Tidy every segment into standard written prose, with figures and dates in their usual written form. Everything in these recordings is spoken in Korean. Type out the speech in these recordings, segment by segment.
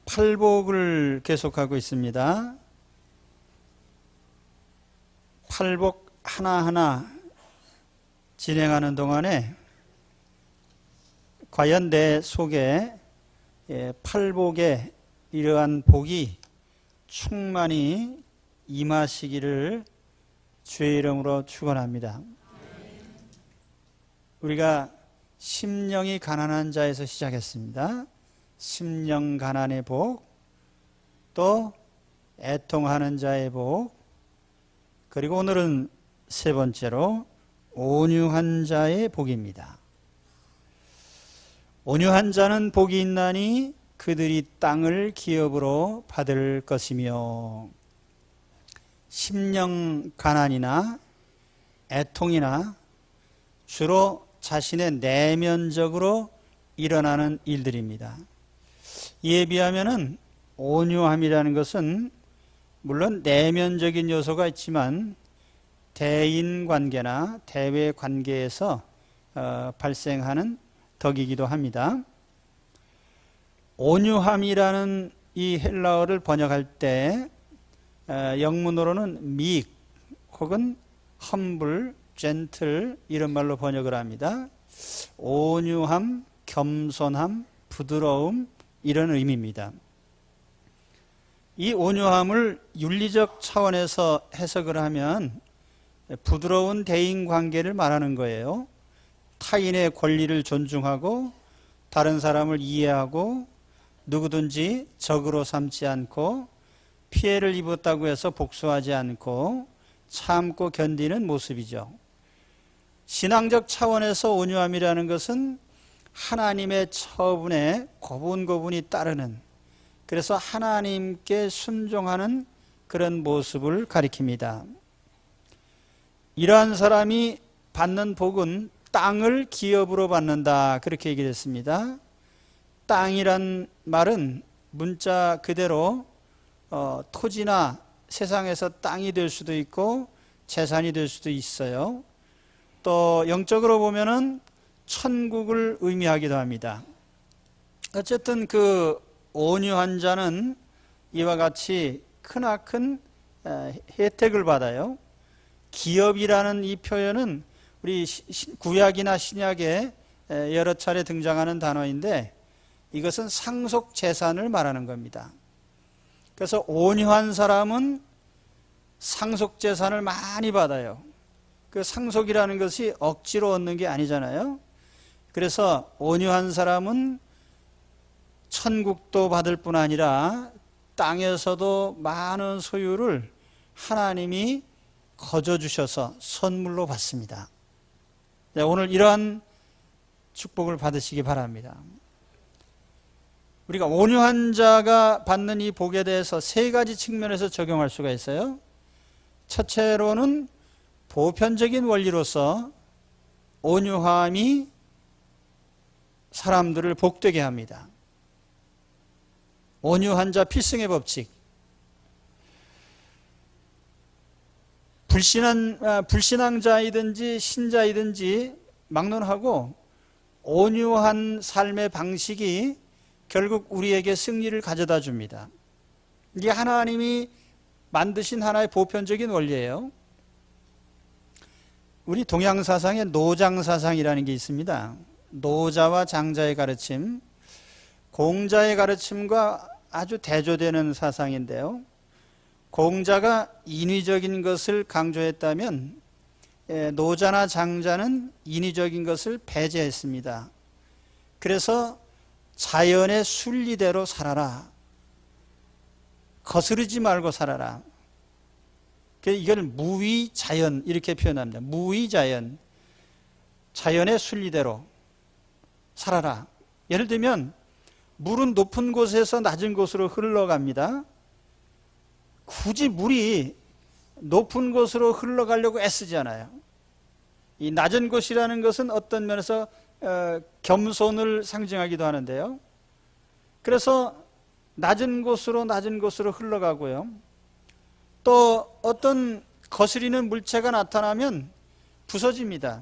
팔복을 계속하고 있습니다. 팔복 하나하나 진행하는 동안에 과연 내 속에 팔복의 이러한 복이 충만히 임하시기를 주의 이름으로 축원합니다. 우리가 심령이 가난한 자에서 시작했습니다. 심령 가난의 복, 또 애통하는 자의 복, 그리고 오늘은 세 번째로 온유한 자의 복입니다. 온유한 자는 복이 있나니 그들이 땅을 기업으로 받을 것이며, 심령 가난이나 애통이나 주로 자신의 내면적으로 일어나는 일들입니다. 이에 비하면은 온유함이라는 것은 물론 내면적인 요소가 있지만 대인관계나 대외관계에서 발생하는 덕이기도 합니다. 온유함이라는 이 헬라어를 번역할 때 영문으로는 meek 혹은 humble, gentle 이런 말로 번역을 합니다. 온유함, 겸손함, 부드러움 이런 의미입니다. 이 온유함을 윤리적 차원에서 해석을 하면 부드러운 대인관계를 말하는 거예요. 타인의 권리를 존중하고 다른 사람을 이해하고 누구든지 적으로 삼지 않고 피해를 입었다고 해서 복수하지 않고 참고 견디는 모습이죠. 신앙적 차원에서 온유함이라는 것은 하나님의 처분에 고분고분히 따르는, 그래서 하나님께 순종하는 그런 모습을 가리킵니다. 이러한 사람이 받는 복은 땅을 기업으로 받는다, 그렇게 얘기를 했습니다. 땅이란 말은 문자 그대로 토지나 세상에서 땅이 될 수도 있고 재산이 될 수도 있어요. 또 영적으로 보면은 천국을 의미하기도 합니다. 어쨌든 그 온유한 자는 이와 같이 크나큰 혜택을 받아요. 기업이라는 이 표현은 우리 구약이나 신약에 여러 차례 등장하는 단어인데 이것은 상속 재산을 말하는 겁니다. 그래서 온유한 사람은 상속 재산을 많이 받아요. 그 상속이라는 것이 억지로 얻는 게 아니잖아요. 그래서 온유한 사람은 천국도 받을 뿐 아니라 땅에서도 많은 소유를 하나님이 거저 주셔서 선물로 받습니다. 오늘 이러한 축복을 받으시기 바랍니다. 우리가 온유한 자가 받는 이 복에 대해서 세 가지 측면에서 적용할 수가 있어요. 첫째로는 보편적인 원리로서 온유함이 사람들을 복되게 합니다. 온유한 자 필승의 법칙. 불신앙자이든지 신자이든지 막론하고 온유한 삶의 방식이 결국 우리에게 승리를 가져다 줍니다. 이게 하나님이 만드신 하나의 보편적인 원리예요. 우리 동양사상에 노장사상이라는 게 있습니다. 노자와 장자의 가르침, 공자의 가르침과 아주 대조되는 사상인데요. 공자가 인위적인 것을 강조했다면 노자나 장자는 인위적인 것을 배제했습니다. 그래서 자연의 순리대로 살아라. 거스르지 말고 살아라. 이걸 무위자연 이렇게 표현합니다. 무위자연. 자연의 순리대로 살아라. 예를 들면 물은 높은 곳에서 낮은 곳으로 흘러갑니다. 굳이 물이 높은 곳으로 흘러가려고 애쓰지 않아요. 이 낮은 곳이라는 것은 어떤 면에서 겸손을 상징하기도 하는데요. 그래서 낮은 곳으로 흘러가고요. 또 어떤 거스리는 물체가 나타나면 부서집니다.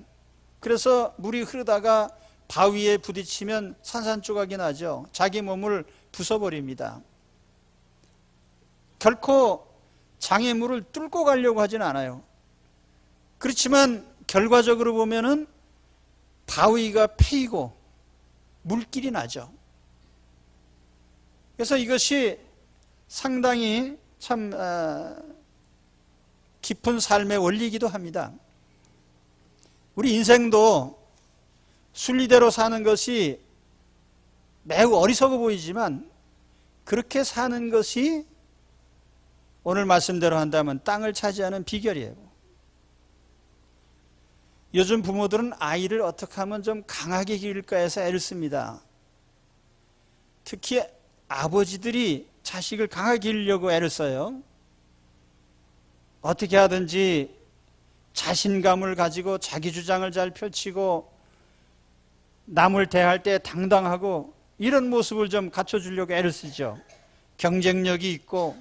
그래서 물이 흐르다가 바위에 부딪히면 산산조각이 나죠. 자기 몸을 부숴버립니다. 결코 장애물을 뚫고 가려고 하진 않아요. 그렇지만 결과적으로 보면은 바위가 패이고 물길이 나죠. 그래서 이것이 상당히 참 깊은 삶의 원리이기도 합니다. 우리 인생도 순리대로 사는 것이 매우 어리석어 보이지만 그렇게 사는 것이 오늘 말씀대로 한다면 땅을 차지하는 비결이에요. 요즘 부모들은 아이를 어떻게 하면 좀 강하게 기를까 해서 애를 씁니다. 특히 아버지들이 자식을 강하게 기르려고 애를 써요. 어떻게 하든지 자신감을 가지고 자기 주장을 잘 펼치고 남을 대할 때 당당하고 이런 모습을 좀 갖춰주려고 애를 쓰죠. 경쟁력이 있고.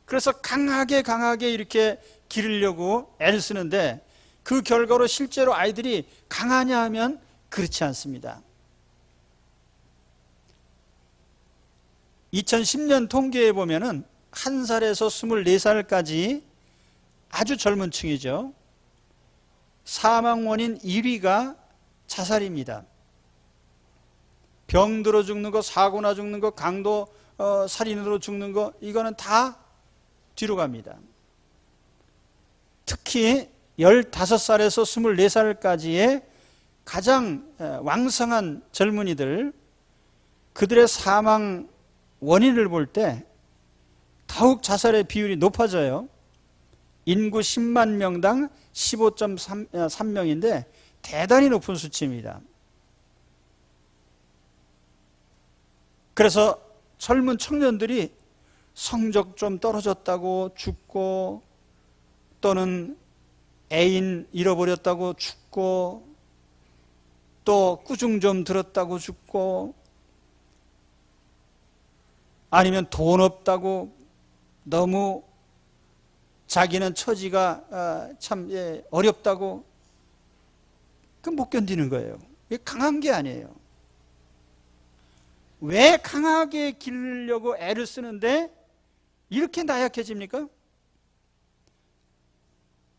그래서 강하게 이렇게 기르려고 애를 쓰는데 그 결과로 실제로 아이들이 강하냐 하면 그렇지 않습니다. 2010년 통계에 보면은 1살에서 24살까지 아주 젊은 층이죠. 사망 원인 1위가 자살입니다. 병들어 죽는 거, 사고나 죽는 거, 강도 살인으로 죽는 거, 이거는 다 뒤로 갑니다. 특히 15살에서 24살까지의 가장 왕성한 젊은이들, 그들의 사망 원인을 볼 때 더욱 자살의 비율이 높아져요. 인구 10만 명당 15.3명인데 대단히 높은 수치입니다. 그래서 젊은 청년들이 성적 좀 떨어졌다고 죽고 또는 애인 잃어버렸다고 죽고 또 꾸중 좀 들었다고 죽고 아니면 돈 없다고 너무 자기는 처지가 참 어렵다고 그 못 견디는 거예요. 이게 강한 게 아니에요. 왜 강하게 기르려고 애를 쓰는데 이렇게 나약해집니까?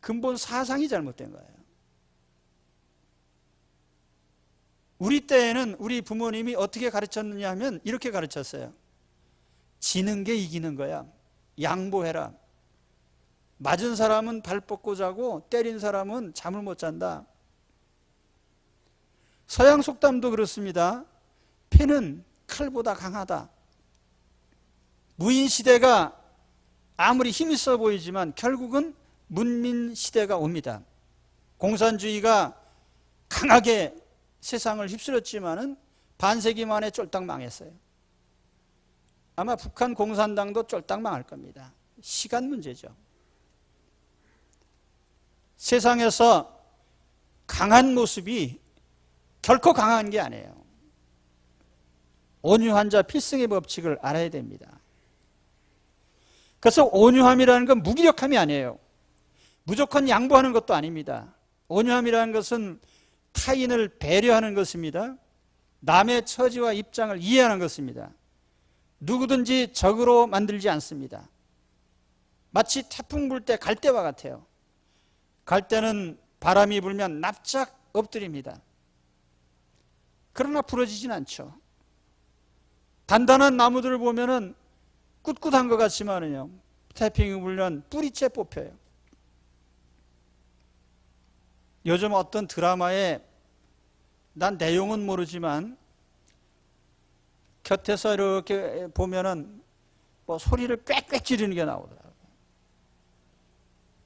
근본 사상이 잘못된 거예요. 우리 때에는 우리 부모님이 어떻게 가르쳤느냐 하면 이렇게 가르쳤어요. 지는 게 이기는 거야. 양보해라. 맞은 사람은 발 뻗고 자고 때린 사람은 잠을 못 잔다. 서양 속담도 그렇습니다. 패는 칼보다 강하다. 무인 시대가 아무리 힘 있어 보이지만 결국은 문민 시대가 옵니다. 공산주의가 강하게 세상을 휩쓸었지만은 반세기 만에 쫄딱 망했어요. 아마 북한 공산당도 쫄딱 망할 겁니다. 시간 문제죠. 세상에서 강한 모습이 결코 강한 게 아니에요. 온유한 자 필승의 법칙을 알아야 됩니다. 그래서 온유함이라는 건 무기력함이 아니에요. 무조건 양보하는 것도 아닙니다. 온유함이라는 것은 타인을 배려하는 것입니다. 남의 처지와 입장을 이해하는 것입니다. 누구든지 적으로 만들지 않습니다. 마치 태풍 불 때 갈대와 같아요. 갈대는 바람이 불면 납작 엎드립니다. 그러나 부러지진 않죠. 단단한 나무들을 보면은 꿋꿋한 것 같지만은요, 태풍이 불면 뿌리째 뽑혀요. 요즘 어떤 드라마에 난 내용은 모르지만 곁에서 이렇게 보면은 뭐 소리를 꽥꽥 지르는 게 나오더라고요.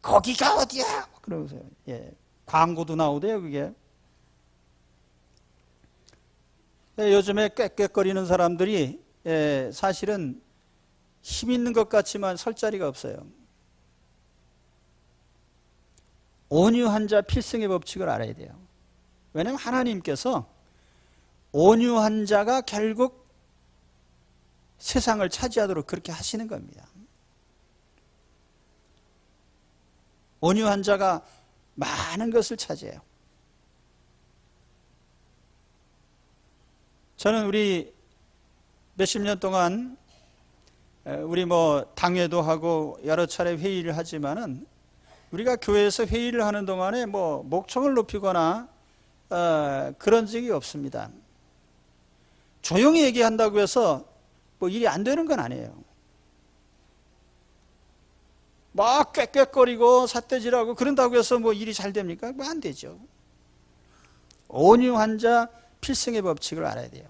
거기가 어디야? 그러면서요. 예, 광고도 나오대요, 그게. 요즘에 꽥꽥거리는 사람들이 사실은 힘 있는 것 같지만 설 자리가 없어요. 온유한 자 필승의 법칙을 알아야 돼요. 왜냐하면 하나님께서 온유한 자가 결국 세상을 차지하도록 그렇게 하시는 겁니다. 온유한 자가 많은 것을 차지해요. 저는 우리 몇십 년 동안 우리 당회도 하고 여러 차례 회의를 하지만은 우리가 교회에서 회의를 하는 동안에 목청을 높이거나 그런 적이 없습니다. 조용히 얘기한다고 해서 일이 안 되는 건 아니에요. 막 꽥꽥거리고 삿대질하고 그런다고 해서 일이 잘 됩니까? 안 되죠. 온유한 자 필승의 법칙을 알아야 돼요.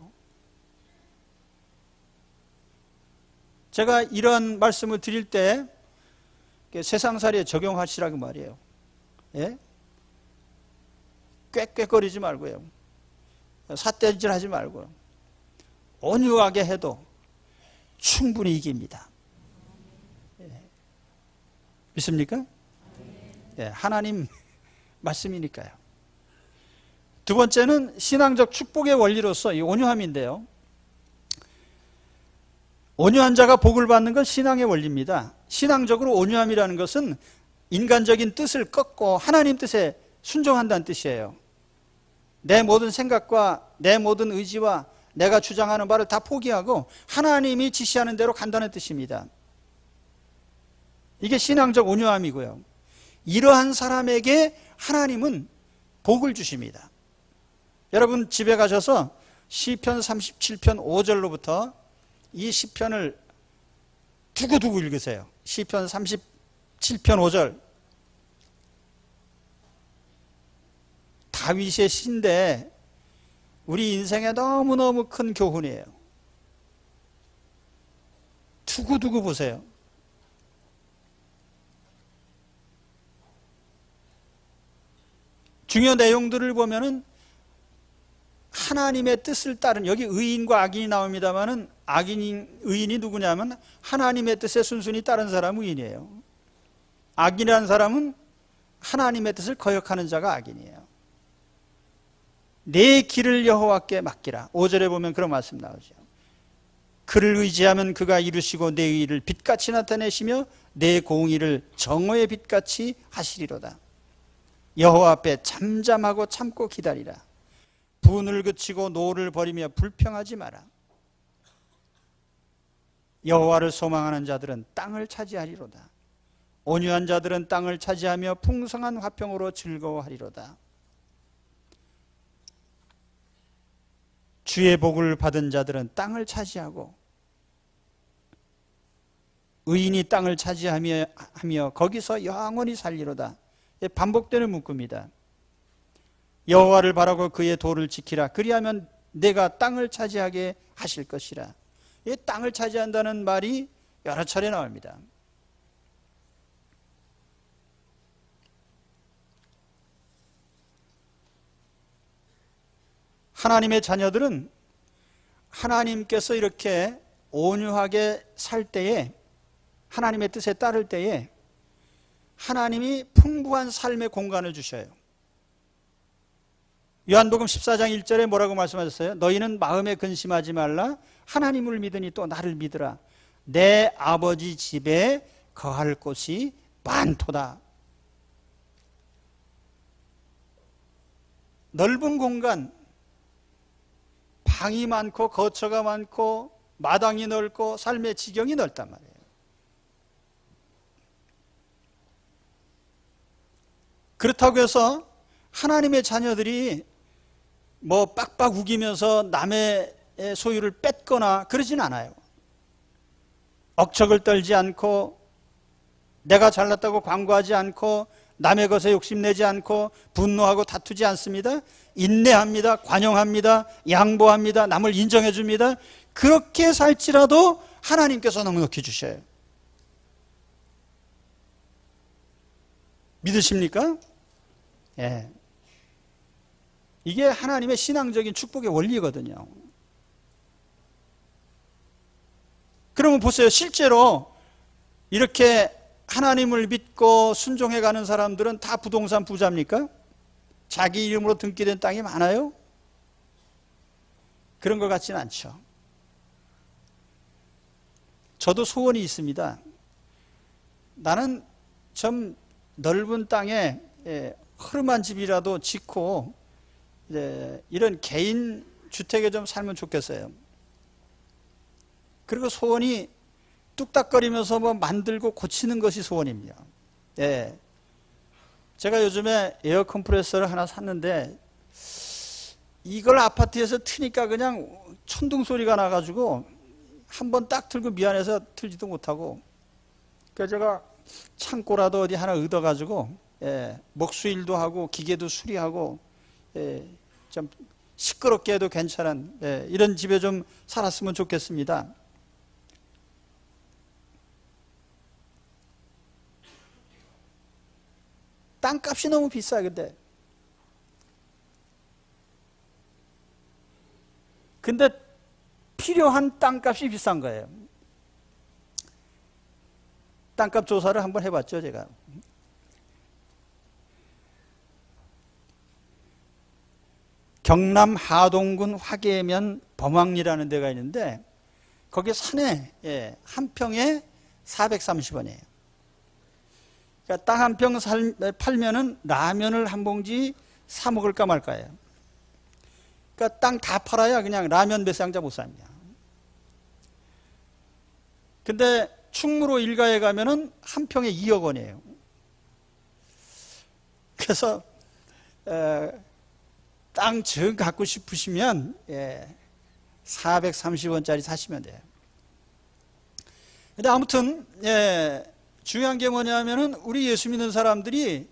제가 이런 말씀을 드릴 때 세상살이에 적용하시라고 말이에요. 예? 꽥꽥거리지 말고요. 삿대질 하지 말고요. 온유하게 해도 충분히 이깁니다. 예. 믿습니까? 예, 하나님 말씀이니까요. 두 번째는 신앙적 축복의 원리로서 이 온유함인데요. 온유한 자가 복을 받는 건 신앙의 원리입니다. 신앙적으로 온유함이라는 것은 인간적인 뜻을 꺾고 하나님 뜻에 순종한다는 뜻이에요. 내 모든 생각과 내 모든 의지와 내가 주장하는 바를 다 포기하고 하나님이 지시하는 대로 간다는 뜻입니다. 이게 신앙적 온유함이고요. 이러한 사람에게 하나님은 복을 주십니다. 여러분 집에 가셔서 시편 37편 5절로부터 이 시편을 두고두고 읽으세요. 시편 37편 5절. 다윗의 시인데 우리 인생에 너무너무 큰 교훈이에요. 두고두고 보세요. 중요 내용들을 보면은 하나님의 뜻을 따른, 여기 의인과 악인이 나옵니다만은 의인이 누구냐면 하나님의 뜻에 순순히 따른 사람은 의인이에요. 악인이라는 사람은 하나님의 뜻을 거역하는 자가 악인이에요. 내 길을 여호와께 맡기라. 5절에 보면 그런 말씀 나오죠. 그를 의지하면 그가 이루시고 내 의를 빛같이 나타내시며 내 공의를 정오의 빛같이 하시리로다. 여호와 앞에 잠잠하고 참고 기다리라. 분을 그치고 노를 버리며 불평하지 마라. 여호와를 소망하는 자들은 땅을 차지하리로다. 온유한 자들은 땅을 차지하며 풍성한 화평으로 즐거워하리로다. 주의 복을 받은 자들은 땅을 차지하고 의인이 땅을 차지하며 거기서 영원히 살리로다. 반복되는 문구입니다. 여호와를 바라고 그의 도를 지키라. 그리하면 내가 땅을 차지하게 하실 것이라. 이 땅을 차지한다는 말이 여러 차례 나옵니다. 하나님의 자녀들은 하나님께서 이렇게 온유하게 살 때에, 하나님의 뜻에 따를 때에 하나님이 풍부한 삶의 공간을 주셔요. 요한복음 14장 1절에 뭐라고 말씀하셨어요? 너희는 마음에 근심하지 말라. 하나님을 믿으니 또 나를 믿으라. 내 아버지 집에 거할 곳이 많도다. 넓은 공간, 방이 많고 거처가 많고 마당이 넓고 삶의 지경이 넓단 말이에요. 그렇다고 해서 하나님의 자녀들이 빡빡 우기면서 남의 소유를 뺏거나 그러진 않아요. 억척을 떨지 않고 내가 잘났다고 광고하지 않고 남의 것에 욕심내지 않고 분노하고 다투지 않습니다. 인내합니다. 관용합니다. 양보합니다. 남을 인정해 줍니다. 그렇게 살지라도 하나님께서 넉넉히 주셔요. 믿으십니까? 예. 이게 하나님의 신앙적인 축복의 원리거든요. 그러면 보세요. 실제로 이렇게 하나님을 믿고 순종해가는 사람들은 다 부동산 부자입니까? 자기 이름으로 등기된 땅이 많아요? 그런 것 같지는 않죠. 저도 소원이 있습니다. 나는 좀 넓은 땅에 허름한 집이라도 짓고 이런 개인 주택에 좀 살면 좋겠어요. 그리고 소원이 뚝딱거리면서 뭐 만들고 고치는 것이 소원입니다. 예. 제가 요즘에 에어 컴프레서를 하나 샀는데 이걸 아파트에서 트니까 그냥 천둥 소리가 나가지고 한번 딱 틀고 미안해서 틀지도 못하고, 그래서 제가 창고라도 어디 하나 얻어가지고 목수일도 하고 기계도 수리하고 좀 시끄럽게 해도 괜찮은 이런 집에 좀 살았으면 좋겠습니다. 땅값이 너무 비싸. 근데 필요한 땅값이 비싼 거예요. 땅값 조사를 한번 해봤죠, 제가. 경남 하동군 화계면 범왕리라는 데가 있는데 거기 산에 한 평에 430원이에요. 그러니까 땅 한 평 팔면은 라면을 한 봉지 사 먹을까 말까예요. 그러니까 땅 다 팔아야 그냥 라면 배상자 못 삽니다. 근데 충무로 일가에 가면은 한 평에 2억 원이에요. 그래서 땅 정 갖고 싶으시면 430원짜리 사시면 돼요. 근데 아무튼 중요한 게 뭐냐면은 우리 예수 믿는 사람들이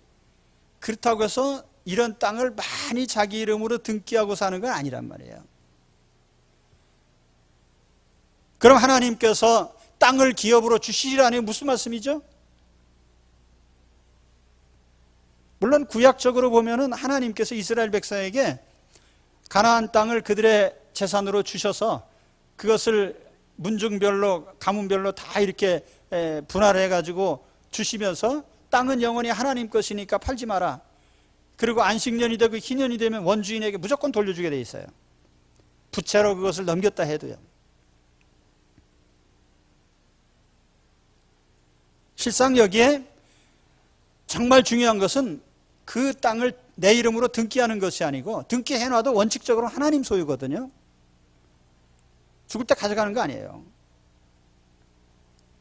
그렇다고 해서 이런 땅을 많이 자기 이름으로 등기하고 사는 건 아니란 말이에요. 그럼 하나님께서 땅을 기업으로 주시리라니 무슨 말씀이죠? 물론 구약적으로 보면은 하나님께서 이스라엘 백성에게 가나안 땅을 그들의 재산으로 주셔서 그것을 문중별로 가문별로 다 이렇게 분할을 해가지고 주시면서 땅은 영원히 하나님 것이니까 팔지 마라. 그리고 안식년이 되고 희년이 되면 원주인에게 무조건 돌려주게 돼 있어요. 부채로 그것을 넘겼다 해도요. 실상 여기에 정말 중요한 것은 그 땅을 내 이름으로 등기하는 것이 아니고, 등기해놔도 원칙적으로 하나님 소유거든요. 죽을 때 가져가는 거 아니에요.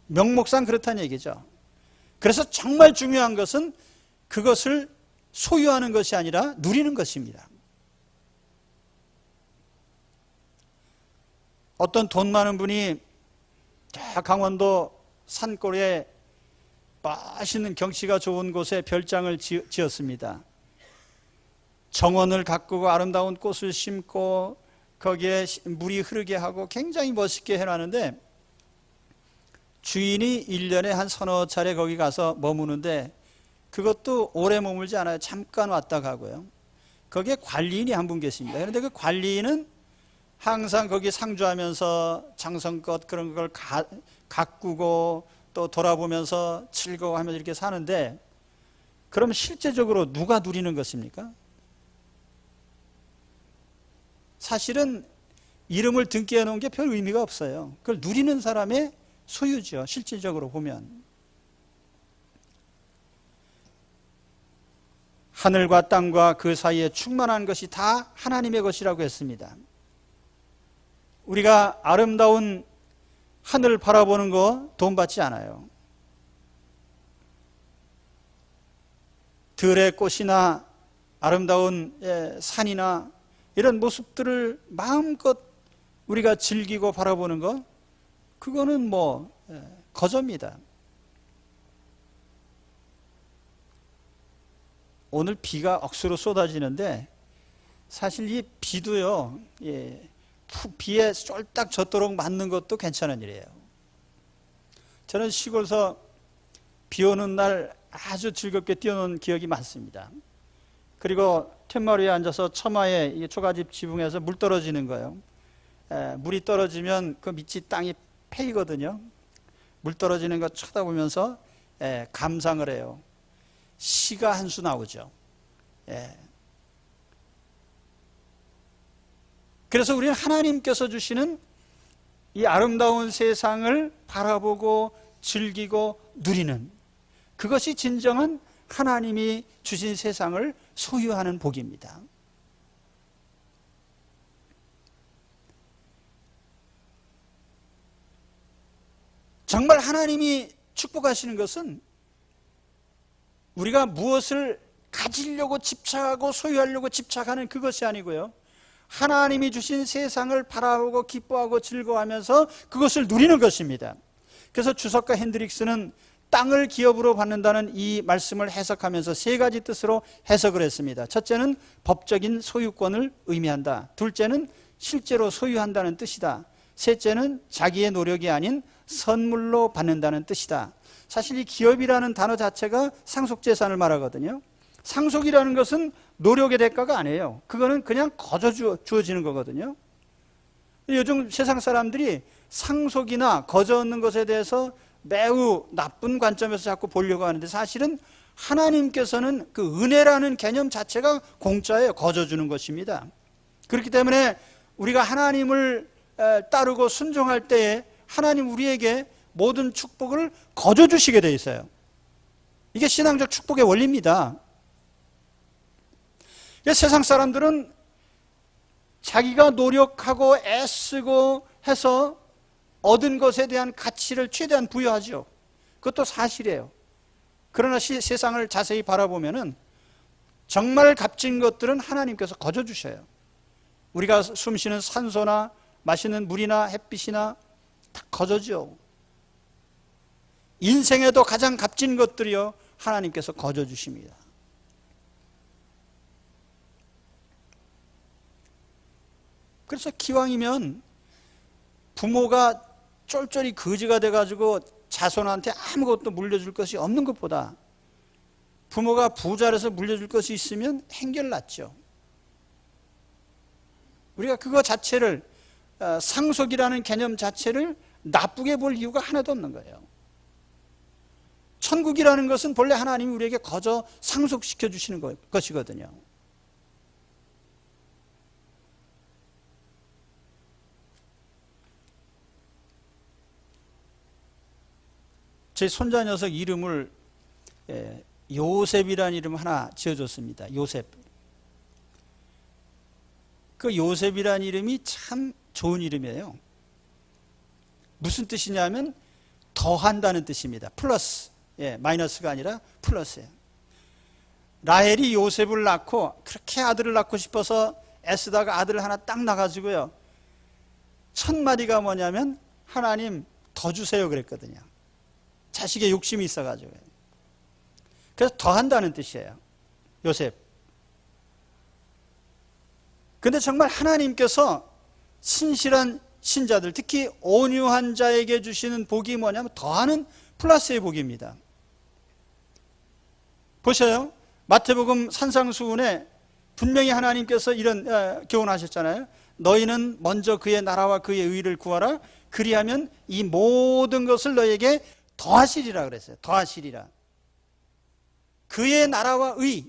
명목상 그렇다는 얘기죠. 그래서 정말 중요한 것은 그것을 소유하는 것이 아니라 누리는 것입니다. 어떤 돈 많은 분이 강원도 산골에 맛있는 경치가 좋은 곳에 별장을 지었습니다. 정원을 가꾸고 아름다운 꽃을 심고 거기에 물이 흐르게 하고 굉장히 멋있게 해놨는데, 주인이 1년에 한 서너 차례 거기 가서 머무는데 그것도 오래 머물지 않아요. 잠깐 왔다 가고요. 거기에 관리인이 한 분 계십니다. 그런데 그 관리인은 항상 거기 상주하면서 장성껏 그런 걸 가꾸고 또 돌아보면서 즐거워하면서 이렇게 사는데, 그럼 실제적으로 누가 누리는 것입니까? 사실은 이름을 등기해 놓은 게 별 의미가 없어요. 그걸 누리는 사람의 소유죠. 실질적으로 보면. 하늘과 땅과 그 사이에 충만한 것이 다 하나님의 것이라고 했습니다. 우리가 아름다운 하늘 바라보는 거 돈 받지 않아요. 들의 꽃이나 아름다운 산이나 이런 모습들을 마음껏 우리가 즐기고 바라보는 거, 그거는 뭐 거저입니다. 오늘 비가 억수로 쏟아지는데 사실 이 비도요, 비에 쫄딱 젖도록 맞는 것도 괜찮은 일이에요. 저는 시골에서 비 오는 날 아주 즐겁게 뛰어노는 기억이 많습니다. 그리고 툇마루에 앉아서 처마에 초가집 지붕에서 물 떨어지는 거예요. 물이 떨어지면 그 밑이 땅이 패이거든요. 물 떨어지는 거 쳐다보면서 감상을 해요. 시가 한 수 나오죠. 그래서 우리는 하나님께서 주시는 이 아름다운 세상을 바라보고 즐기고 누리는, 그것이 진정한 하나님이 주신 세상을 소유하는 복입니다. 정말 하나님이 축복하시는 것은 우리가 무엇을 가지려고 집착하고 소유하려고 집착하는 그것이 아니고요, 하나님이 주신 세상을 바라보고 기뻐하고 즐거워하면서 그것을 누리는 것입니다. 그래서 주석가 핸드릭스는 땅을 기업으로 받는다는 이 말씀을 해석하면서 세 가지 뜻으로 해석을 했습니다. 첫째는 법적인 소유권을 의미한다. 둘째는 실제로 소유한다는 뜻이다. 셋째는 자기의 노력이 아닌 선물로 받는다는 뜻이다. 사실 이 기업이라는 단어 자체가 상속재산을 말하거든요. 상속이라는 것은 노력의 대가가 아니에요. 그거는 그냥 거저 주어지는 거거든요. 요즘 세상 사람들이 상속이나 거저 얻는 것에 대해서 매우 나쁜 관점에서 자꾸 보려고 하는데, 사실은 하나님께서는 그 은혜라는 개념 자체가 공짜예요. 거저 주는 것입니다. 그렇기 때문에 우리가 하나님을 따르고 순종할 때에 하나님 우리에게 모든 축복을 거저 주시게 돼 있어요. 이게 신앙적 축복의 원리입니다. 세상 사람들은 자기가 노력하고 애쓰고 해서 얻은 것에 대한 가치를 최대한 부여하죠. 그것도 사실이에요. 그러나 세상을 자세히 바라보면은 정말 값진 것들은 하나님께서 거저 주셔요. 우리가 숨쉬는 산소나 마시는 물이나 햇빛이나 다 거저죠. 인생에도 가장 값진 것들이요, 하나님께서 거저 주십니다. 그래서 기왕이면 부모가 쫄쫄이 거지가 돼가지고 자손한테 아무것도 물려줄 것이 없는 것보다 부모가 부자라서 물려줄 것이 있으면 행결났죠. 우리가 그거 자체를, 상속이라는 개념 자체를 나쁘게 볼 이유가 하나도 없는 거예요. 천국이라는 것은 본래 하나님이 우리에게 거저 상속시켜 주시는 것이거든요. 제 손자 녀석 이름을 요셉이라는 이름 하나 지어줬습니다. 요셉. 그 요셉이라는 이름이 참 좋은 이름이에요. 무슨 뜻이냐면 더한다는 뜻입니다. 플러스, 마이너스가 아니라 플러스예요. 라헬이 요셉을 낳고 그렇게 아들을 낳고 싶어서 애쓰다가 아들을 하나 딱 낳아가지고요, 첫 마디가 뭐냐면 하나님 더 주세요 그랬거든요. 자식의 욕심이 있어가지고. 그래서 더한다는 뜻이에요, 요셉. 근데 정말 하나님께서 신실한 신자들, 특히 온유한 자에게 주시는 복이 뭐냐면 더하는 플러스의 복입니다. 보셔요. 마태복음 산상수훈에 분명히 하나님께서 이런 교훈하셨잖아요. 너희는 먼저 그의 나라와 그의 의를 구하라. 그리하면 이 모든 것을 너에게 더하시리라 그랬어요. 더하시리라. 그의 나라와 의,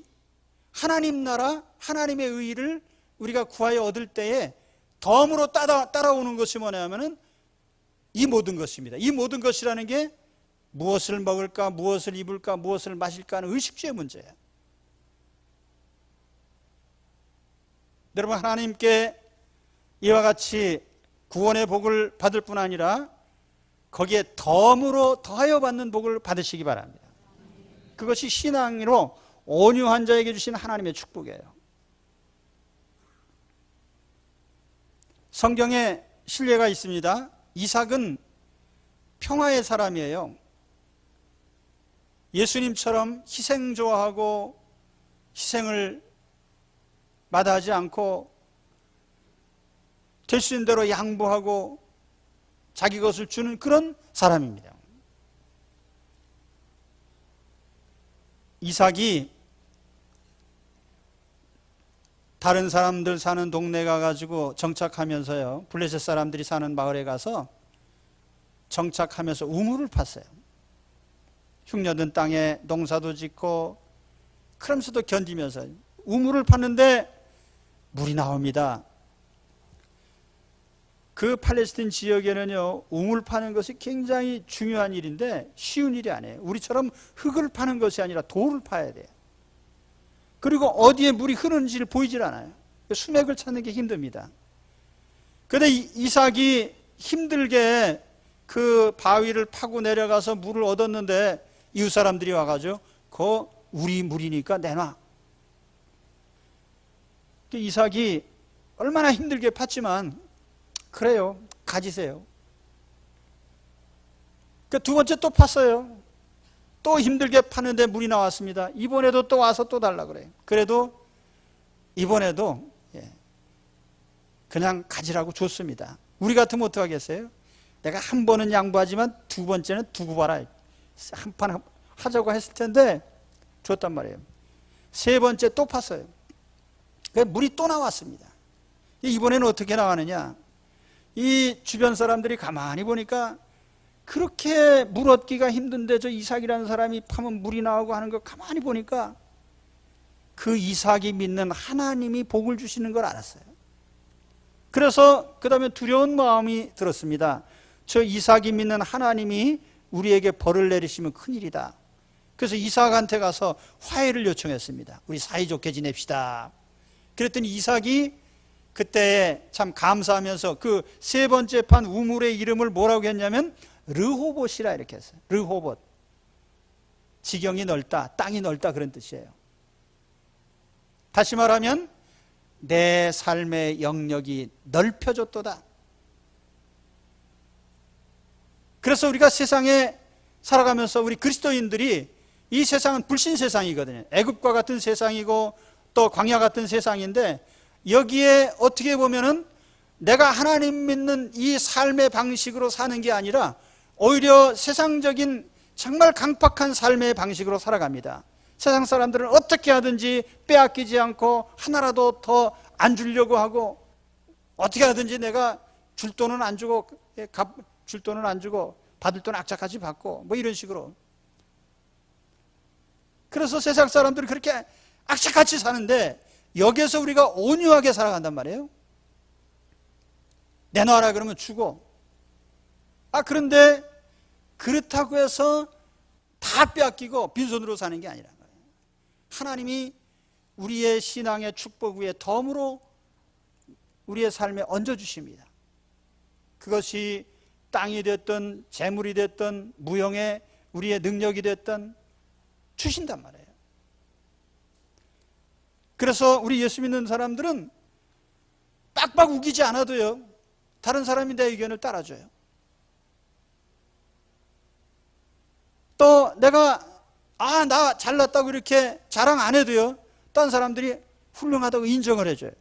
하나님 나라, 하나님의 의를 우리가 구하여 얻을 때에 덤으로 따라오는 것이 뭐냐면은 이 모든 것입니다. 이 모든 것이라는 게 무엇을 먹을까, 무엇을 입을까, 무엇을 마실까 하는 의식주의 문제예요. 여러분, 하나님께 이와 같이 구원의 복을 받을 뿐 아니라 거기에 덤으로 더하여 받는 복을 받으시기 바랍니다. 그것이 신앙으로 온유한 자에게 주신 하나님의 축복이에요. 성경에 신뢰가 있습니다. 이삭은 평화의 사람이에요. 예수님처럼 희생 좋아하고 희생을 마다하지 않고 될 수 있는 대로 양보하고 자기 것을 주는 그런 사람입니다. 이삭이 다른 사람들 사는 동네 가가지고 정착하면서요, 블레셋 사람들이 사는 마을에 가서 정착하면서 우물을 팠어요. 흉년든 땅에 농사도 짓고 그러면서도 견디면서 우물을 팠는데 물이 나옵니다. 그 팔레스틴 지역에는요, 우물 파는 것이 굉장히 중요한 일인데 쉬운 일이 아니에요. 우리처럼 흙을 파는 것이 아니라 돌을 파야 돼요. 그리고 어디에 물이 흐르는지를 보이질 않아요. 수맥을 찾는 게 힘듭니다. 그런데 이삭이 힘들게 그 바위를 파고 내려가서 물을 얻었는데 이웃 사람들이 와가지고 그거 우리 물이니까 내놔. 이삭이 얼마나 힘들게 팠지만 그래요, 가지세요. 두 번째 또 팠어요. 또 힘들게 파는데 물이 나왔습니다. 이번에도 또 와서 또 달라 그래요. 그래도 이번에도 그냥 가지라고 줬습니다. 우리 같으면 어떡하겠어요? 내가 한 번은 양보하지만 두 번째는 두고 봐라, 한 판 하자고 했을 텐데 줬단 말이에요. 세 번째 또 팠어요. 물이 또 나왔습니다. 이번에는 어떻게 나왔느냐, 이 주변 사람들이 가만히 보니까 그렇게 물 얻기가 힘든데 저 이삭이라는 사람이 파면 물이 나오고 하는 거 가만히 보니까 그 이삭이 믿는 하나님이 복을 주시는 걸 알았어요. 그래서 그 다음에 두려운 마음이 들었습니다. 저 이삭이 믿는 하나님이 우리에게 벌을 내리시면 큰일이다. 그래서 이삭한테 가서 화해를 요청했습니다. 우리 사이좋게 지냅시다. 그랬더니 이삭이 그때 참 감사하면서 그 세 번째 판 우물의 이름을 뭐라고 했냐면 르호봇이라 이렇게 했어요. 르호봇. 지경이 넓다, 땅이 넓다, 그런 뜻이에요. 다시 말하면 내 삶의 영역이 넓혀졌도다. 그래서 우리가 세상에 살아가면서 우리 그리스도인들이, 이 세상은 불신 세상이거든요. 애굽과 같은 세상이고 또 광야 같은 세상인데, 여기에 어떻게 보면은 내가 하나님 믿는 이 삶의 방식으로 사는 게 아니라 오히려 세상적인 정말 강팍한 삶의 방식으로 살아갑니다. 세상 사람들은 어떻게 하든지 빼앗기지 않고 하나라도 더 안 주려고 하고, 어떻게 하든지 내가 줄 돈은 안 주고 받을 돈 악착같이 받고 뭐 이런 식으로. 그래서 세상 사람들이 그렇게 악착같이 사는데 여기에서 우리가 온유하게 살아간단 말이에요. 내놔라 그러면 주고. 그런데 그렇다고 해서 다 빼앗기고 빈손으로 사는 게 아니라 하나님이 우리의 신앙의 축복 위에 덤으로 우리의 삶에 얹어주십니다. 그것이 땅이 됐든 재물이 됐든 무형의 우리의 능력이 됐든 주신단 말이에요. 그래서 우리 예수 믿는 사람들은 빡빡 우기지 않아도요, 다른 사람이 내 의견을 따라줘요. 또 내가 나 잘났다고 이렇게 자랑 안 해도요, 딴 사람들이 훌륭하다고 인정을 해줘요.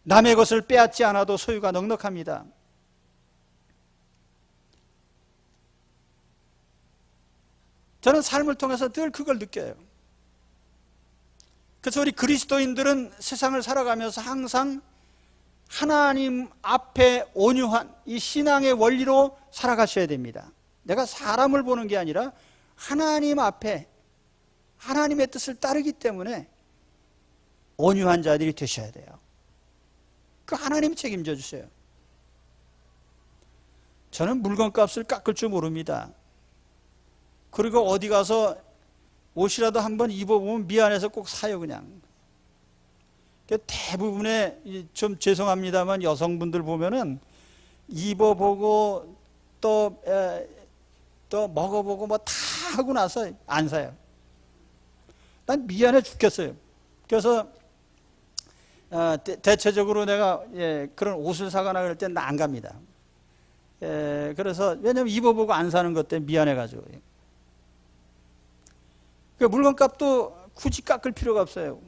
남의 것을 빼앗지 않아도 소유가 넉넉합니다. 저는 삶을 통해서 늘 그걸 느껴요. 그래서 우리 그리스도인들은 세상을 살아가면서 항상 하나님 앞에 온유한 이 신앙의 원리로 살아가셔야 됩니다. 내가 사람을 보는 게 아니라 하나님 앞에 하나님의 뜻을 따르기 때문에 온유한 자들이 되셔야 돼요. 그 하나님이 책임져 주세요. 저는 물건값을 깎을 줄 모릅니다. 그리고 어디 가서 옷이라도 한번 입어보면 미안해서 꼭 사요, 그냥. 대부분의, 좀 죄송합니다만 여성분들 보면은 입어보고 또 먹어보고 뭐 다 하고 나서 안 사요. 난 미안해 죽겠어요. 그래서 대체적으로 내가 그런 옷을 사거나 그럴 때는 안 갑니다. 그래서 왜냐면 입어보고 안 사는 것 때문에 미안해가지고. 그 물건값도 굳이 깎을 필요가 없어요.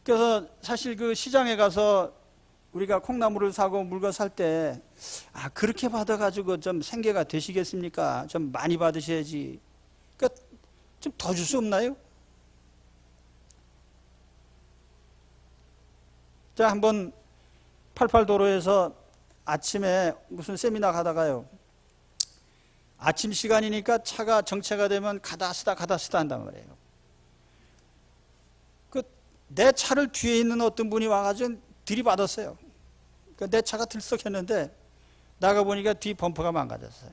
그래서 사실 그 시장에 가서 우리가 콩나물을 사고 물건 살 때 그렇게 받아가지고 좀 생계가 되시겠습니까? 좀 많이 받으셔야지. 그러니까 좀 더 줄 수 없나요? 자, 한번 88도로에서 아침에 무슨 세미나 가다가요, 아침 시간이니까 차가 정체가 되면 가다 쓰다 한단 말이에요. 내 차를 뒤에 있는 어떤 분이 와가지고 들이받았어요. 내 차가 들썩했는데 나가보니까 뒤 범퍼가 망가졌어요.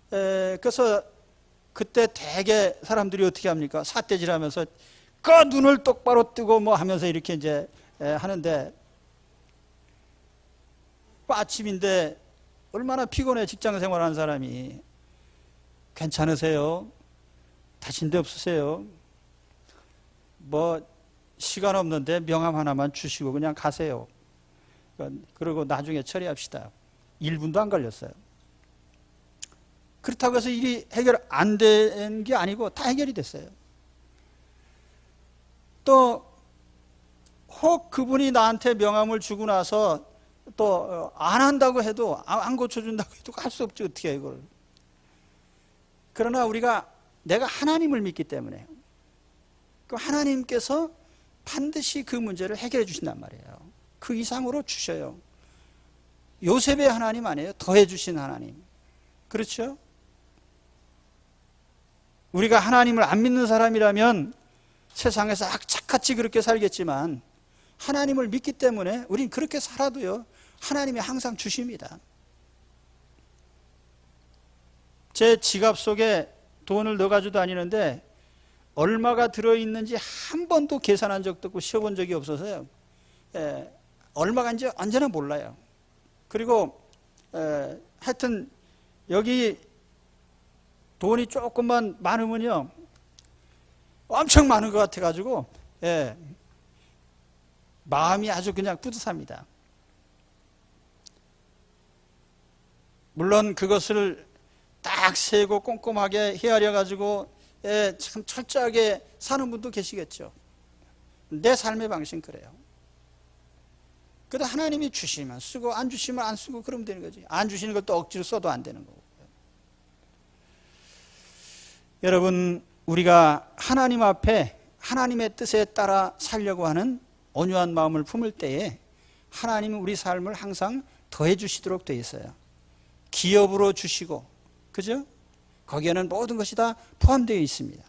그래서 그때 대개 사람들이 어떻게 합니까? 삿대질하면서 그 눈을 똑바로 뜨고 뭐 하면서 이렇게 이제 하는데, 아침인데 얼마나 피곤해. 직장 생활하는 사람이. 괜찮으세요? 다친 데 없으세요? 뭐 시간 없는데 명함 하나만 주시고 그냥 가세요. 그리고 나중에 처리합시다. 1분도 안 걸렸어요. 그렇다고 해서 일이 해결 안 된 게 아니고 다 해결이 됐어요. 또 혹 그분이 나한테 명함을 주고 나서 또 안 한다고 해도, 안 고쳐준다고 해도 할 수 없지. 어떻게 해 이걸. 그러나 내가 하나님을 믿기 때문에 그 하나님께서 반드시 그 문제를 해결해 주신단 말이에요. 그 이상으로 주셔요. 요셉의 하나님 아니에요? 더해 주신 하나님. 그렇죠? 우리가 하나님을 안 믿는 사람이라면 세상에서 악착같이 그렇게 살겠지만 하나님을 믿기 때문에 우린 그렇게 살아도요, 하나님이 항상 주십니다. 제 지갑 속에 돈을 넣어가지고 다니는데 얼마가 들어있는지 한 번도 계산한 적도 없고 쉬어본 적이 없어서요. 얼마간지 언제나 몰라요. 그리고 하여튼 여기 돈이 조금만 많으면요, 엄청 많은 것 같아가지고 마음이 아주 그냥 뿌듯합니다. 물론 그것을 딱 세고 꼼꼼하게 헤아려가지고 참 철저하게 사는 분도 계시겠죠. 내 삶의 방식은 그래요. 그래도 하나님이 주시면 쓰고 안 주시면 안 쓰고 그러면 되는 거지. 안 주시는 것도 억지로 써도 안 되는 거고. 여러분, 우리가 하나님 앞에 하나님의 뜻에 따라 살려고 하는 온유한 마음을 품을 때에 하나님은 우리 삶을 항상 더해 주시도록 되어 있어요. 기업으로 주시고, 그죠? 거기에는 모든 것이 다 포함되어 있습니다.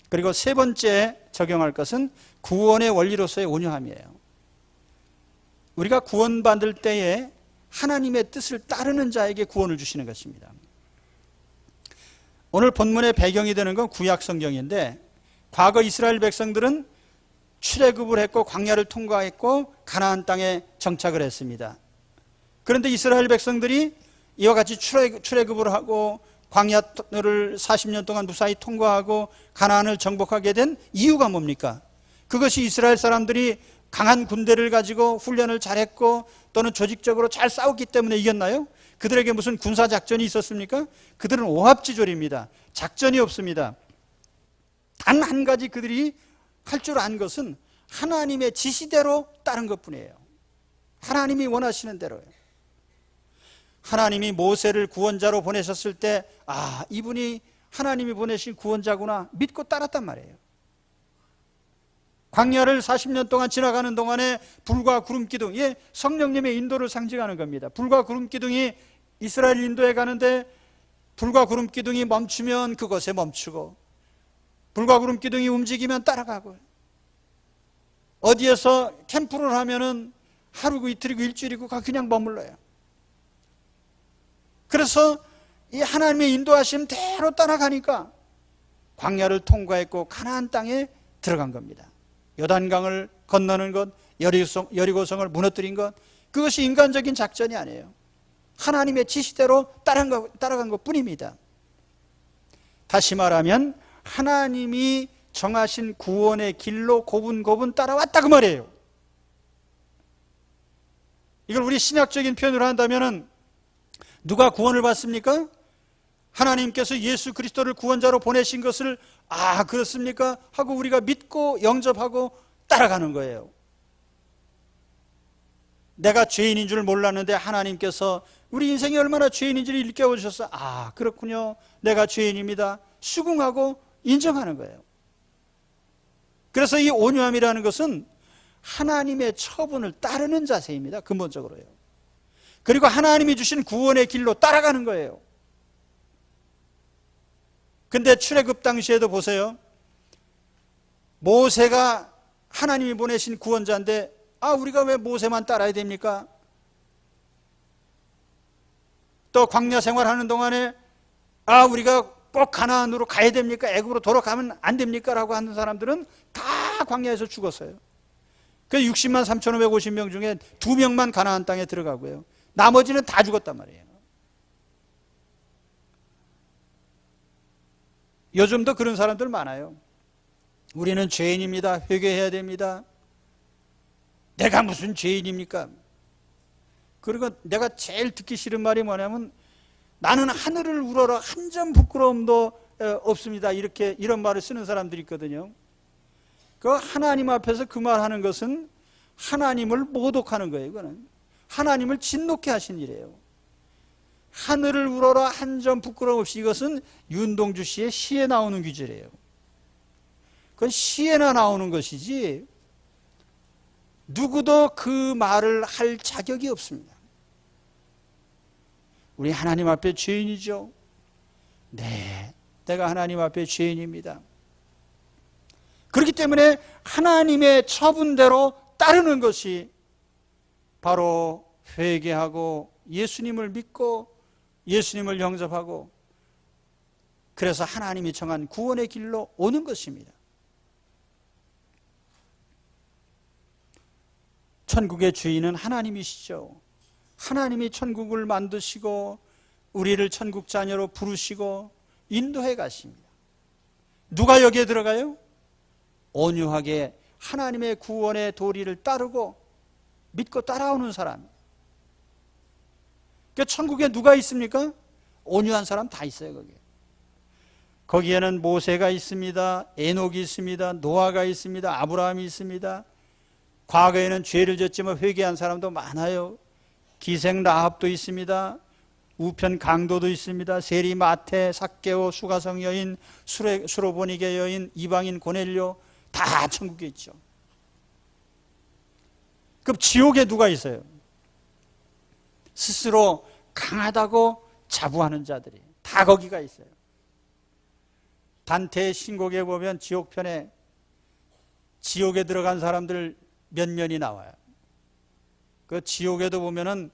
그리고 세 번째 적용할 것은 구원의 원리로서의 온유함이에요. 우리가 구원받을 때에 하나님의 뜻을 따르는 자에게 구원을 주시는 것입니다. 오늘 본문의 배경이 되는 건 구약 성경인데, 과거 이스라엘 백성들은 출애굽을 했고 광야를 통과했고 가나안 땅에 정착을 했습니다. 그런데 이스라엘 백성들이 이와 같이 출애굽을 하고 광야를 40년 동안 무사히 통과하고 가나안을 정복하게 된 이유가 뭡니까? 그것이 이스라엘 사람들이 강한 군대를 가지고 훈련을 잘했고 또는 조직적으로 잘 싸웠기 때문에 이겼나요? 그들에게 무슨 군사작전이 있었습니까? 그들은 오합지졸입니다. 작전이 없습니다. 단 한 가지 그들이 할 줄 안 것은 하나님의 지시대로 따른 것뿐이에요. 하나님이 원하시는 대로요. 하나님이 모세를 구원자로 보내셨을 때, 이분이 하나님이 보내신 구원자구나 믿고 따랐단 말이에요. 광야를 40년 동안 지나가는 동안에 불과 구름 기둥, 성령님의 인도를 상징하는 겁니다. 불과 구름 기둥이 이스라엘 인도에 가는데 불과 구름 기둥이 멈추면 그곳에 멈추고, 불과 구름 기둥이 움직이면 따라가고, 어디에서 캠프를 하면은 하루고 이틀이고 일주일이고 그냥 머물러요. 그래서 이 하나님의 인도하심 대로 따라가니까 광야를 통과했고 가나안 땅에 들어간 겁니다. 요단강을 건너는 것, 여리고성을 무너뜨린 것, 그것이 인간적인 작전이 아니에요. 하나님의 지시대로 따라간 것 뿐입니다. 다시 말하면 하나님이 정하신 구원의 길로 고분고분 따라왔다 그 말이에요. 이걸 우리 신약적인 표현으로 한다면 누가 구원을 받습니까? 하나님께서 예수 그리스도를 구원자로 보내신 것을 그렇습니까? 하고 우리가 믿고 영접하고 따라가는 거예요. 내가 죄인인 줄 몰랐는데 하나님께서 우리 인생이 얼마나 죄인인지를 일깨워 주셔서 그렇군요, 내가 죄인입니다, 수긍하고 인정하는 거예요. 그래서 이 온유함이라는 것은 하나님의 처분을 따르는 자세입니다. 근본적으로요. 그리고 하나님이 주신 구원의 길로 따라가는 거예요. 근데 출애굽 당시에도 보세요. 모세가 하나님이 보내신 구원자인데 우리가 왜 모세만 따라야 됩니까? 또 광야 생활하는 동안에 우리가 꼭 가나안으로 가야 됩니까? 애굽으로 돌아가면 안 됩니까? 라고 하는 사람들은 다 광야에서 죽었어요. 그 60만 3,550명 중에 2명만 가나안 땅에 들어가고요. 나머지는 다 죽었단 말이에요. 요즘도 그런 사람들 많아요. 우리는 죄인입니다. 회개해야 됩니다. 내가 무슨 죄인입니까? 그리고 내가 제일 듣기 싫은 말이 뭐냐면 나는 하늘을 우러러 한 점 부끄러움도 없습니다. 이런 말을 쓰는 사람들이 있거든요. 그 하나님 앞에서 그 말하는 것은 하나님을 모독하는 거예요. 이거는 하나님을 진노케 하신 일이에요. 하늘을 우러러 한 점 부끄러움 없이, 이것은 윤동주 씨의 시에 나오는 구절이에요. 그건 시에나 나오는 것이지 누구도 그 말을 할 자격이 없습니다. 우리 하나님 앞에 죄인이죠. 네, 내가 하나님 앞에 죄인입니다. 그렇기 때문에 하나님의 처분대로 따르는 것이 바로 회개하고 예수님을 믿고 예수님을 영접하고, 그래서 하나님이 정한 구원의 길로 오는 것입니다. 천국의 주인은 하나님이시죠. 하나님이 천국을 만드시고 우리를 천국 자녀로 부르시고 인도해 가십니다. 누가 여기에 들어가요? 온유하게 하나님의 구원의 도리를 따르고 믿고 따라오는 사람. 그러니까 천국에 누가 있습니까? 온유한 사람 다 있어요. 거기에는 모세가 있습니다. 에녹이 있습니다. 노아가 있습니다. 아브라함이 있습니다. 과거에는 죄를 졌지만 회개한 사람도 많아요. 기생 라합도 있습니다. 우편 강도도 있습니다. 세리 마태, 삭개오, 수가성 여인, 수로보니게 여인, 이방인 고넬료, 다 천국에 있죠. 그럼 지옥에 누가 있어요? 스스로 강하다고 자부하는 자들이 다 거기가 있어요. 단테의 신곡에 보면 지옥편에 지옥에 들어간 사람들 몇 면이 나와요. 그 지옥에도 보면은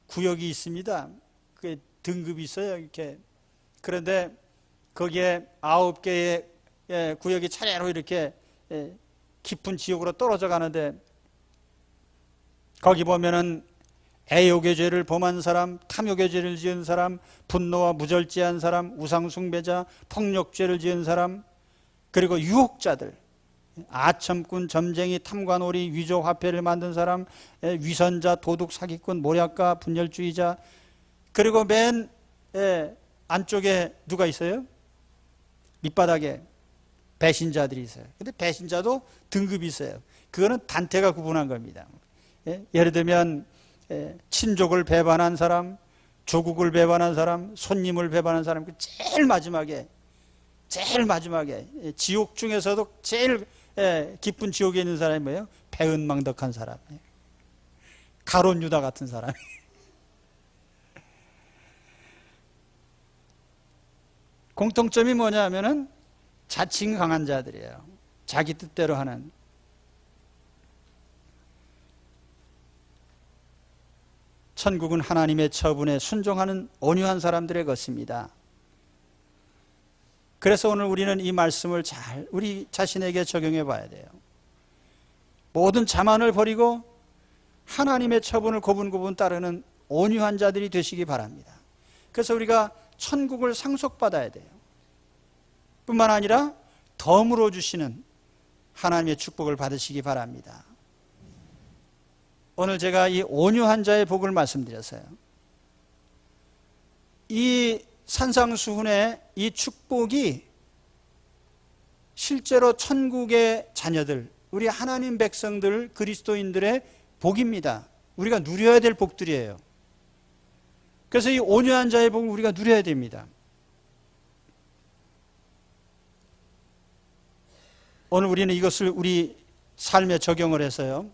구역이 있습니다. 그 등급이 있어요, 이렇게. 그런데 거기에 9개의 구역이 차례로 이렇게 깊은 지옥으로 떨어져 가는데, 거기 보면은 애욕의 죄를 범한 사람, 탐욕의 죄를 지은 사람, 분노와 무절제한 사람, 우상숭배자, 폭력죄를 지은 사람, 그리고 유혹자들, 아첨꾼, 점쟁이, 탐관오리, 위조 화폐를 만든 사람, 위선자, 도둑, 사기꾼, 모략가, 분열주의자, 그리고 맨 안쪽에 누가 있어요? 밑바닥에 배신자들이 있어요. 근데 배신자도 등급이 있어요. 그거는 단테가 구분한 겁니다. 예를 들면 친족을 배반한 사람, 조국을 배반한 사람, 손님을 배반한 사람, 제일 마지막에 지옥 중에서도 제일 깊은 지옥에 있는 사람이 뭐예요? 배은망덕한 사람, 가론 유다 같은 사람. 공통점이 뭐냐 하면은 자칭 강한 자들이에요. 자기 뜻대로 하는. 천국은 하나님의 처분에 순종하는 온유한 사람들의 것입니다. 그래서 오늘 우리는 이 말씀을 잘 우리 자신에게 적용해 봐야 돼요. 모든 자만을 버리고 하나님의 처분을 고분고분 따르는 온유한 자들이 되시기 바랍니다. 그래서 우리가 천국을 상속받아야 돼요. 뿐만 아니라 덤으로 주시는 하나님의 축복을 받으시기 바랍니다. 오늘 제가 이 온유한 자의 복을 말씀드렸어요. 이 산상수훈의 이 축복이 실제로 천국의 자녀들, 우리 하나님 백성들, 그리스도인들의 복입니다. 우리가 누려야 될 복들이에요. 그래서 이 온유한 자의 복을 우리가 누려야 됩니다. 오늘 우리는 이것을 우리 삶에 적용을 해서요,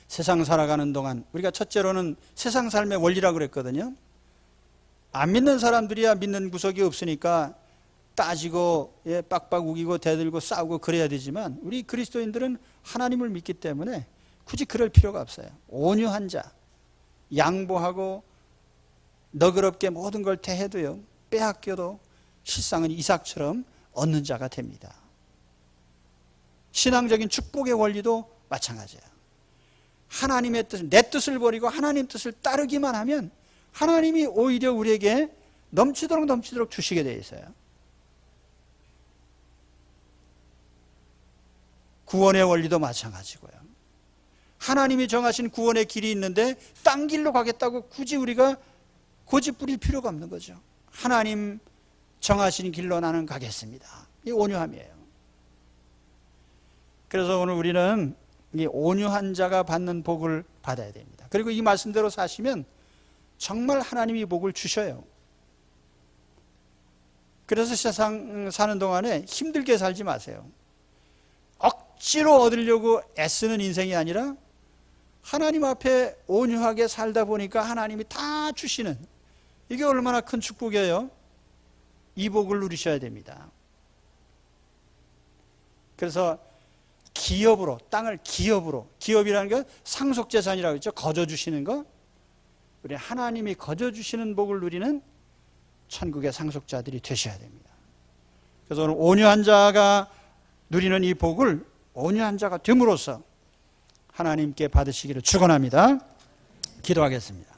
세상 살아가는 동안 우리가 첫째로는 세상 삶의 원리라고 그랬거든요. 안 믿는 사람들이야 믿는 구석이 없으니까 따지고 빡빡 우기고 대들고 싸우고 그래야 되지만, 우리 그리스도인들은 하나님을 믿기 때문에 굳이 그럴 필요가 없어요. 온유한 자, 양보하고 너그럽게 모든 걸 대해도요, 빼앗겨도 실상은 이삭처럼 얻는 자가 됩니다. 신앙적인 축복의 원리도 마찬가지예요. 하나님의 뜻, 내 뜻을 버리고 하나님 뜻을 따르기만 하면 하나님이 오히려 우리에게 넘치도록 주시게 되어 있어요. 구원의 원리도 마찬가지고요. 하나님이 정하신 구원의 길이 있는데 딴 길로 가겠다고 굳이 우리가 고집 부릴 필요가 없는 거죠. 하나님 정하신 길로 나는 가겠습니다. 이 온유함이에요. 그래서 오늘 우리는 이 온유한 자가 받는 복을 받아야 됩니다. 그리고 이 말씀대로 사시면 정말 하나님이 복을 주셔요. 그래서 세상 사는 동안에 힘들게 살지 마세요. 억지로 얻으려고 애쓰는 인생이 아니라 하나님 앞에 온유하게 살다 보니까 하나님이 다 주시는, 이게 얼마나 큰 축복이에요. 이 복을 누리셔야 됩니다. 그래서 기업으로, 땅을 기업으로, 기업이라는 건 상속재산이라고 했죠. 거저주시는 거. 우리 하나님이 거저주시는 복을 누리는 천국의 상속자들이 되셔야 됩니다. 그래서 오늘 온유한 자가 누리는 이 복을 온유한 자가 됨으로써 하나님께 받으시기를 축원합니다. 기도하겠습니다.